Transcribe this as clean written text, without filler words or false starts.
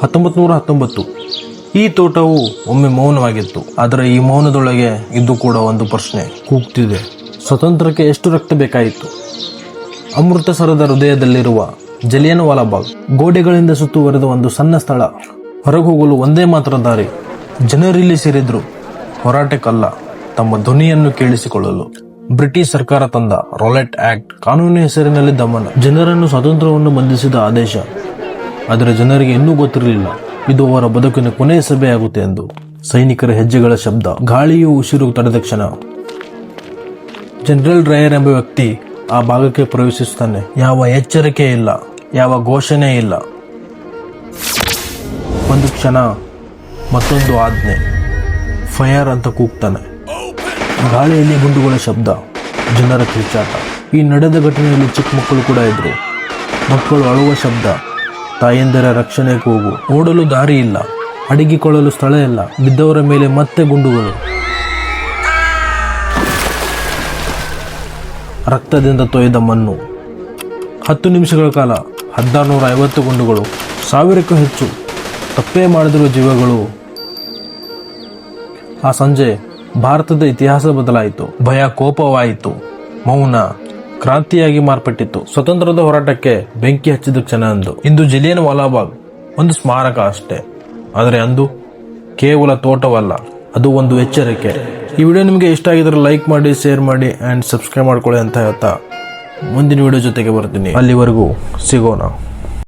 1919 ಈ ತೋಟವು ಒಮ್ಮೆ ಮೌನವಾಗಿತ್ತು. ಆದರೆ ಈ ಮೌನದೊಳಗೆ ಇದು ಕೂಡ ಒಂದು ಪ್ರಶ್ನೆ ಕೂಗ್ತಿದೆ. ಸ್ವತಂತ್ರಕ್ಕೆ ಎಷ್ಟು ರಕ್ತ ಬೇಕಾಯಿತು? ಅಮೃತಸರದ ಹೃದಯದಲ್ಲಿರುವ ಜಲಿಯನ್ ವಾಲಾಬಾಗ್ ಗೋಡೆಗಳಿಂದ ಸುತ್ತುವರೆದ ಒಂದು ಸಣ್ಣ ಸ್ಥಳ. ಹೊರಗೆ ಹೋಗಲು ಒಂದೇ ಮಾತ್ರ ದಾರಿ. ಜನರಿಲ್ಲಿ ಸೇರಿದ್ರು ಹೋರಾಟಕ್ಕಲ್ಲ, ತಮ್ಮ ಧ್ವನಿಯನ್ನು ಕೇಳಿಸಿಕೊಳ್ಳಲು. ಬ್ರಿಟಿಷ್ ಸರ್ಕಾರ ತಂದ ರೌಲೆಟ್ ಆಕ್ಟ್ ಕಾನೂನಿನ ಹೆಸರಿನಲ್ಲಿ ದಮನ, ಜನರನ್ನು ಸ್ವಾತಂತ್ರ್ಯವನ್ನು ಬಂಧಿಸಿದ ಆದೇಶ. ಆದರೆ ಜನರಿಗೆ ಇನ್ನೂ ಗೊತ್ತಿರಲಿಲ್ಲ ಇದು ಅವರ ಬದುಕಿನ ಕೊನೆಯ ಸಭೆಯಾಗುತ್ತೆ ಎಂದು. ಸೈನಿಕರ ಹೆಜ್ಜೆಗಳ ಶಬ್ದ, ಗಾಳಿಯು ಉಸಿರು ತಡೆದ ಕ್ಷಣ. ಜನರಲ್ ಡ್ರೈಯರ್ ಎಂಬ ವ್ಯಕ್ತಿ ಆ ಭಾಗಕ್ಕೆ ಪ್ರವೇಶಿಸುತ್ತಾನೆ. ಯಾವ ಎಚ್ಚರಿಕೆ ಇಲ್ಲ, ಯಾವ ಘೋಷಣೆ ಇಲ್ಲ. ಒಂದು ಕ್ಷಣ, ಮತ್ತೊಂದು ಆಜ್ಞೆ. ಫೈರ್ ಅಂತ ಕೂಗ್ತಾನೆ. ಗಾಳಿಯಲ್ಲಿ ಗುಂಡುಗಳ ಶಬ್ದ, ಜನರ ಕಿರ್ಚಾಟ. ಈ ನಡೆದ ಘಟನೆಯಲ್ಲಿ ಚಿಕ್ಕ ಮಕ್ಕಳು ಕೂಡ ಇದ್ರು. ಮಕ್ಕಳು ಅಳುವ ಶಬ್ದ, ತಾಯಂದಿರ ರಕ್ಷಣೆ ಕೂಗು. ಓಡಲು ದಾರಿ ಇಲ್ಲ, ಅಡಗಿಕೊಳ್ಳಲು ಸ್ಥಳ ಇಲ್ಲ. ಬಿದ್ದವರ ಮೇಲೆ ಮತ್ತೆ ಗುಂಡುಗಳು. ರಕ್ತದಿಂದ ತೊಯ್ದ ಮಣ್ಣು. 10 ನಿಮಿಷಗಳ ಕಾಲ 1650 ಗುಂಡುಗಳು, 1000ಕ್ಕೂ ಹೆಚ್ಚು. ತಪ್ಪೇ ಮಾಡಿದಿರುವ ಜೀವಗಳು. ಆ ಸಂಜೆ ಭಾರತದ ಇತಿಹಾಸ ಬದಲಾಯಿತು. ಭಯ ಕೋಪವಾಯಿತು, ಮೌನ ಕ್ರಾಂತಿಯಾಗಿ ಮಾರ್ಪಟ್ಟಿತ್ತು. ಸ್ವತಂತ್ರದ ಹೋರಾಟಕ್ಕೆ ಬೆಂಕಿ ಹಚ್ಚಿದ ಕ್ಷಣ ಅಂದು. ಇಂದು ಜಲಿಯನ್ ವಾಲಾಬಾಗ್ ಒಂದು ಸ್ಮಾರಕ ಅಷ್ಟೇ, ಆದರೆ ಅಂದು ಕೇವಲ ತೋಟವಲ್ಲ, ಅದು ಒಂದು ಎಚ್ಚರಿಕೆ. ಈ ವಿಡಿಯೋ ನಿಮಗೆ ಇಷ್ಟ ಆಗಿದ್ರೆ ಲೈಕ್ ಮಾಡಿ, ಶೇರ್ ಮಾಡಿ ಆ್ಯಂಡ್ ಸಬ್ಸ್ಕ್ರೈಬ್ ಮಾಡ್ಕೊಳ್ಳಿ ಅಂತ ಹೇಳ್ತಾ ಮುಂದಿನ ವಿಡಿಯೋ ಜೊತೆಗೆ ಬರ್ತೀನಿ. ಅಲ್ಲಿವರೆಗೂ ಸಿಗೋಣ.